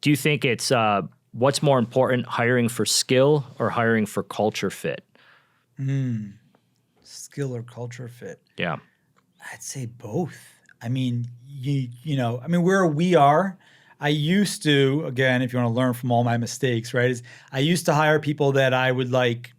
Do you think it's what's more important, hiring for skill or hiring for culture fit? Skill or culture fit? Yeah. I'd say both. I mean, where we are, I used to, again, if you want to learn from all my mistakes, right, is I used to hire people that I would like,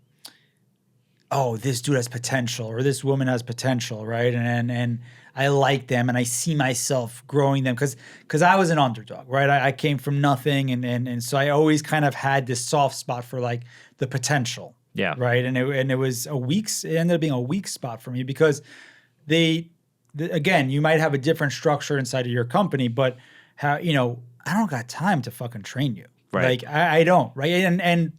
oh, this dude has potential or this woman has potential, right? And I like them and I see myself growing them because I was an underdog, right? I came from nothing and so I always kind of had this soft spot for like the potential. Yeah. Right. And it ended up being a weak spot for me because again, you might have a different structure inside of your company, but I don't got time to fucking train you. Right. Like I don't, right? And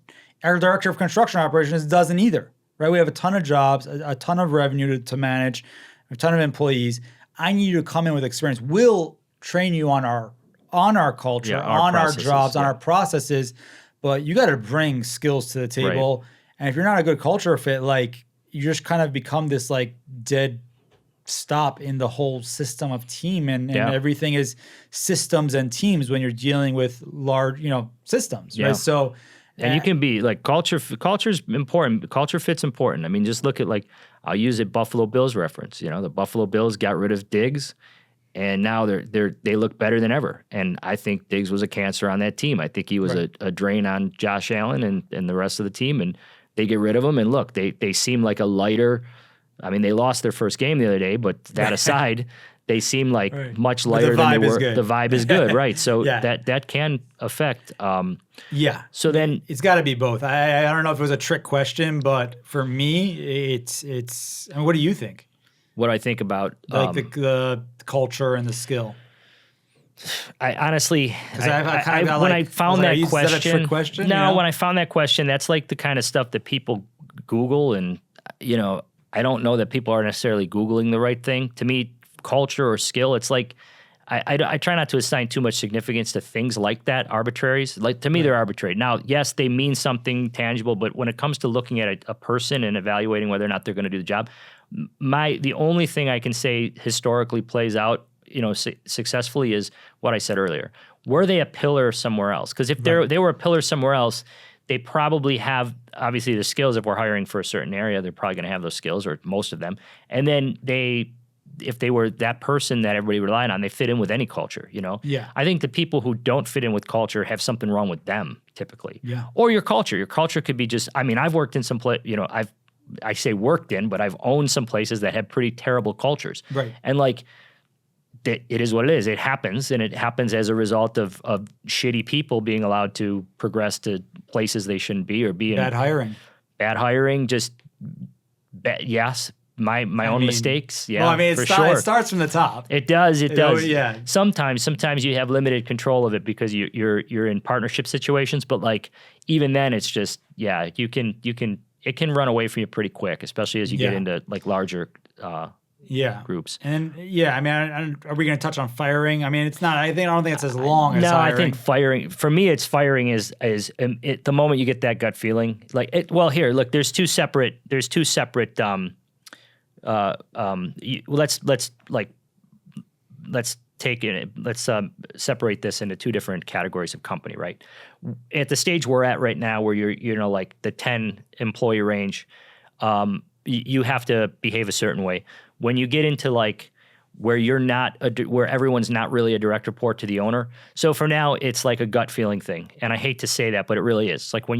our director of construction operations doesn't either, right? We have a ton of jobs, a ton of revenue to manage, a ton of employees. I need you to come in with experience. We'll train you on our culture, on our jobs, on our processes, but you got to bring skills to the table. Right. And if you're not a good culture fit, like you just kind of become this like dead stop in the whole system of team and everything is systems and teams when you're dealing with large, systems, right? So, and you can be like culture's important. Culture fit's important. I mean, just look at like, I'll use a Buffalo Bills reference. The Buffalo Bills got rid of Diggs and now they look better than ever. And I think Diggs was a cancer on that team. I think he was a drain on Josh Allen and the rest of the team. And they get rid of him, and look, they seem like a lighter. I mean, they lost their first game the other day, but that aside, they seem like much lighter than they were. The vibe is good, right? So that can affect. So then it's got to be both. I don't know if it was a trick question, but for me, it's. I mean, what do you think? What I think about like the culture and the skill. I honestly, when I found that question, is that a trick question? No, when I found that question, that's like the kind of stuff that people Google, and I don't know that people are necessarily Googling the right thing. To me, culture or skill, it's like I try not to assign too much significance to things like that, arbitraries. Like to me, they're arbitrary. Now, yes, they mean something tangible, but when it comes to looking at a person and evaluating whether or not they're going to do the job, the only thing I can say historically plays out successfully is what I said earlier. Were they a pillar somewhere else? Because if they were a pillar somewhere else, they probably have, obviously, the skills. If we're hiring for a certain area, they're probably going to have those skills, or most of them. And then if they were that person that everybody relied on, they fit in with any culture, Yeah. I think the people who don't fit in with culture have something wrong with them, typically. Yeah. Or your culture. Your culture could be just, I mean, I've worked in some place, I say worked in, but I've owned some places that have pretty terrible cultures. Right. And like, it is what it is. It happens, and it happens as a result of shitty people being allowed to progress to places they shouldn't be or be in. Bad hiring, just yes, my own mistakes. Yeah, well, I mean, for sure. It starts from the top. It does. It does. Yeah. Sometimes you have limited control of it because you're in partnership situations. But like even then, it's just it can run away from you pretty quick, especially as you get into like larger. Groups. And I mean, are we going to touch on firing? I mean, it's not. I don't think it's as long as no. hiring. I think firing for me, firing is the moment you get that gut feeling. Like it. Well, here, look. There's two separate. Let's take it. Let's separate this into two different categories of company. Right. At the stage we're at right now, where you're like the 10 employee range, you have to behave a certain way. When you get into like where where everyone's not really a direct report to the owner. So for now, it's like a gut feeling thing, and I hate to say that, but it really is. Like the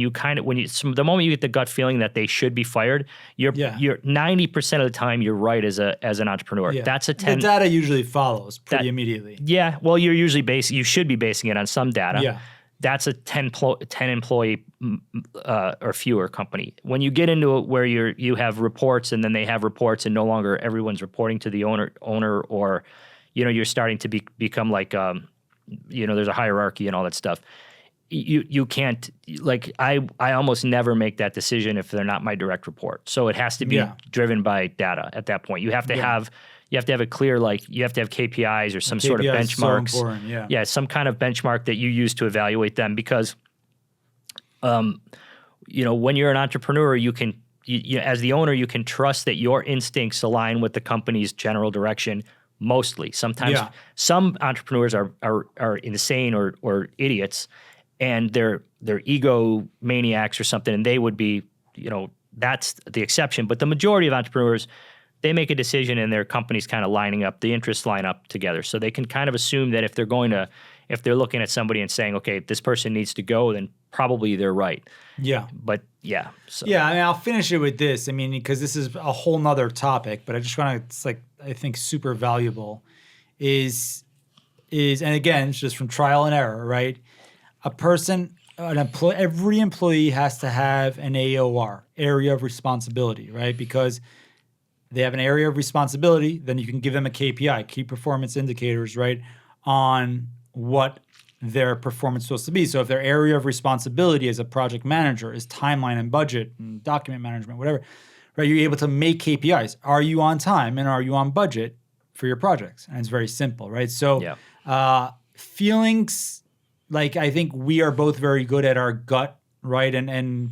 moment you get the gut feeling that they should be fired, you're 90% of the time you're right as an entrepreneur. Yeah. That's a 10. The data usually follows pretty immediately. Yeah, well, you should be basing it on some data. Yeah. That's a 10 employee or fewer company. When you get into it where you have reports and then they have reports and no longer everyone's reporting to the owner or, you're starting to become like, there's a hierarchy and all that stuff. You can't, like, I almost never make that decision if they're not my direct report. So it has to be driven by data at that point. You have to have a clear, like, you have to have KPIs or some sort of benchmarks. So important, some kind of benchmark that you use to evaluate them because, when you're an entrepreneur, you as the owner, you can trust that your instincts align with the company's general direction mostly. Sometimes Yeah. some entrepreneurs are insane or idiots, and they're egomaniacs or something, and they would be, that's the exception. But the majority of entrepreneurs, they make a decision and their company's kind of lining up, the interests line up together. So they can kind of assume that if they're looking at somebody and saying, okay, this person needs to go, then probably they're right. Yeah. But yeah. So. Yeah, I mean, I'll finish it with this. I mean, because this is a whole nother topic, but I just want to, it's like, I think super valuable is, and again, it's just from trial and error, right? Every employee has to have an AOR, area of responsibility, right? Because they have an area of responsibility, then you can give them a KPI, key performance indicators, right, on what their performance is supposed to be. So if their area of responsibility as a project manager is timeline and budget and document management, whatever, right, you're able to make KPIs. Are you on time and are you on budget for your projects? And it's very simple, right? So feelings, like I think we are both very good at our gut, right? And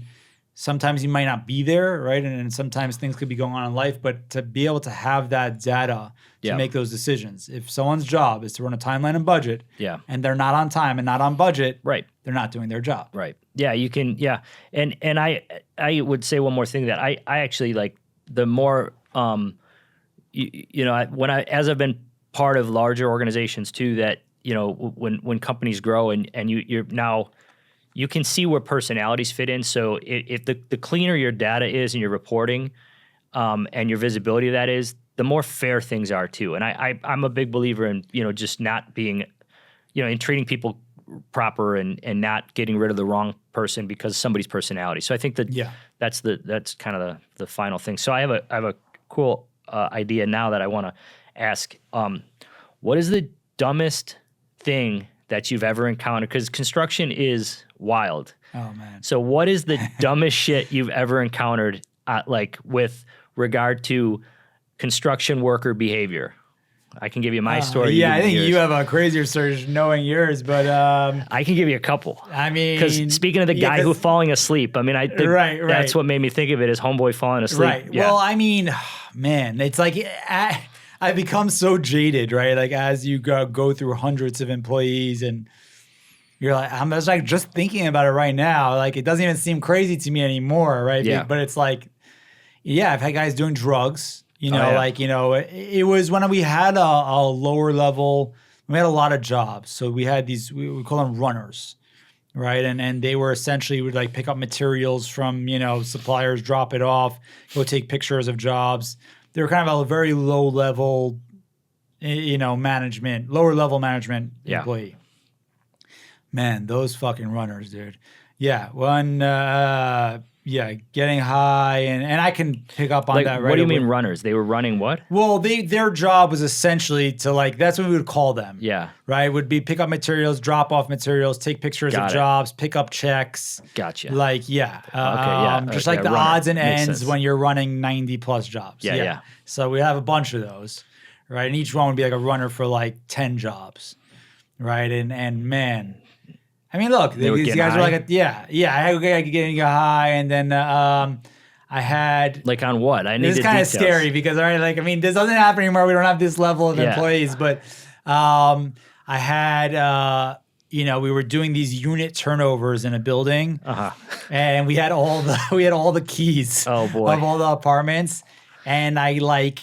sometimes you might not be there, right? And sometimes things could be going on in life, but to be able to have that data to make those decisions. If someone's job is to run a timeline and budget, and they're not on time and not on budget, right, they're not doing their job. Right. Yeah, you can. Yeah, and I would say one more thing that I actually like the more as I've been part of larger organizations too, that when companies grow and you're now. You can see where personalities fit in. So if the cleaner your data is and your reporting and your visibility of that is, the more fair things are too. And I'm a big believer in, just not being, in treating people proper and not getting rid of the wrong person because of somebody's personality. So I think that that's kind of the final thing. So I have a cool idea now that I want to ask. What is the dumbest thing that you've ever encountered? Because construction is wild. Oh man. So what is the dumbest shit you've ever encountered, like with regard to construction worker behavior? I can give you my story. Yeah, I think you have a crazier story knowing yours, but I can give you a couple. I mean, because speaking of the guy who falling asleep, I mean, I think that's what made me think of it as homeboy falling asleep. Right. Yeah. Well, I mean, man, it's like I become so jaded, right? Like as you go through hundreds of employees and you're like, I'm just thinking about it right now. Like it doesn't even seem crazy to me anymore, right? Yeah. But it's like, I've had guys doing drugs, it was when we had a lower level, we had a lot of jobs. So we had these, we call them runners, right? And they were essentially would like pick up materials from, suppliers, drop it off, go take pictures of jobs. They were kind of a very low level, management, lower level management employee. Man, those fucking runners, dude. Yeah, getting high, and I can pick up on that right away. What do you mean runners? They were running what? Well, their job was essentially to that's what we would call them. Yeah. Right? Would be pick up materials, drop off materials, take pictures of jobs, pick up checks. Gotcha. Just like the odds and ends when you're running 90 plus jobs. Yeah. So we have a bunch of those, right? And each one would be like a runner for like 10 jobs, right? And man, I mean, look, these guys were like, I could get high, and then I had like on what? It's kind of scary because this doesn't happen anymore. We don't have this level of employees, but I had we were doing these unit turnovers in a building, and we had all the keys of all the apartments, and I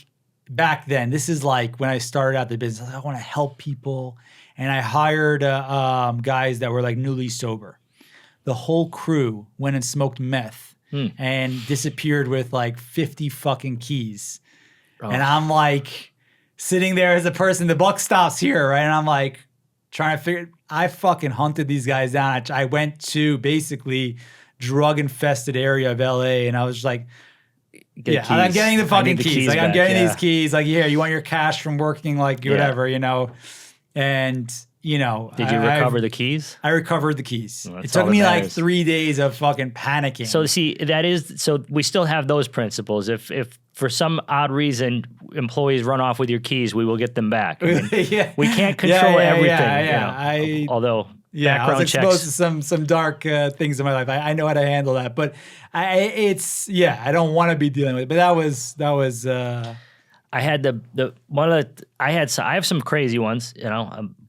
back then. This is like when I started out the business. I want to help people. And I hired guys that were like newly sober. The whole crew went and smoked meth and disappeared with like 50 fucking keys. Oh. And I'm like sitting there as a person, the buck stops here, right? And I'm like trying to figure, I fucking hunted these guys down. I went to basically drug infested area of LA and I was just like, I'm getting the fucking keys. Like I'm getting these keys. Like, you want your cash from working, like whatever, And, Did you recover the keys? I recovered the keys. It took me like 3 days of fucking panicking. So see, so we still have those principles. If for some odd reason employees run off with your keys, we will get them back. I mean, we can't control everything. Although background I was exposed checks. to some dark things in my life. I know how to handle that, but I don't want to be dealing with it. But that was. I had the one of the I have some crazy ones,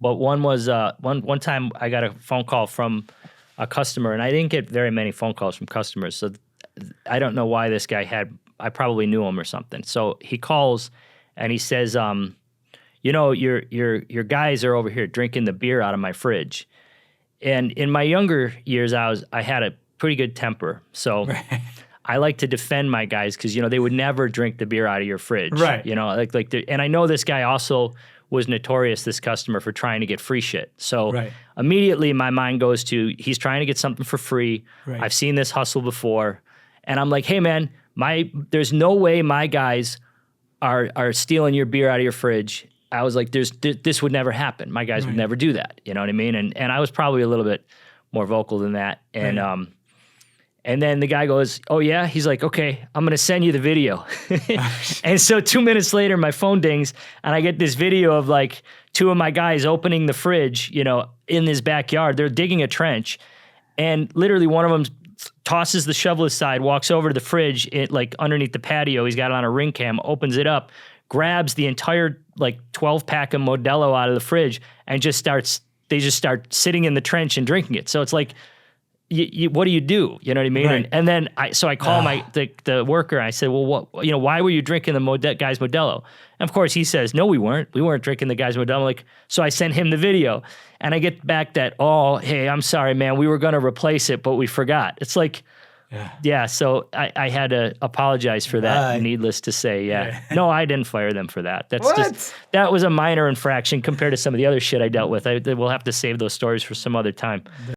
but one was one time I got a phone call from a customer, and I didn't get very many phone calls from customers, so I don't know why this guy I probably knew him or something. So he calls and he says, your guys are over here drinking the beer out of my fridge. And in my younger years, I had a pretty good temper, so I like to defend my guys because they would never drink the beer out of your fridge, right? And I know this guy also was notorious, this customer, for trying to get free shit. So immediately my mind goes to he's trying to get something for free. Right. I've seen this hustle before, and I'm like, hey man, there's no way my guys are stealing your beer out of your fridge. I was like, this would never happen. My guys would never do that. You know what I mean? And I was probably a little bit more vocal than that. And and then the guy goes, oh yeah? He's like, okay, I'm gonna send you the video. And so 2 minutes later, my phone dings and I get this video of like two of my guys opening the fridge, in his backyard. They're digging a trench. And literally one of them tosses the shovel aside, walks over to the fridge, underneath the patio. He's got it on a ring cam, opens it up, grabs the entire 12-pack of Modelo out of the fridge and they just start sitting in the trench and drinking it. So it's like, what do you do? You know what I mean? Right. And then I call the worker and I said, well, why were you drinking the guy's Modelo? And of course he says, no, we weren't. We weren't drinking the guy's Modelo. So I sent him the video and I get back that, oh, hey, I'm sorry, man. We were going to replace it, but we forgot. It's like, yeah. So I had to apologize for that. Needless to say, yeah. No, I didn't fire them for that. That was a minor infraction compared to some of the other shit I dealt with. We'll have to save those stories for some other time.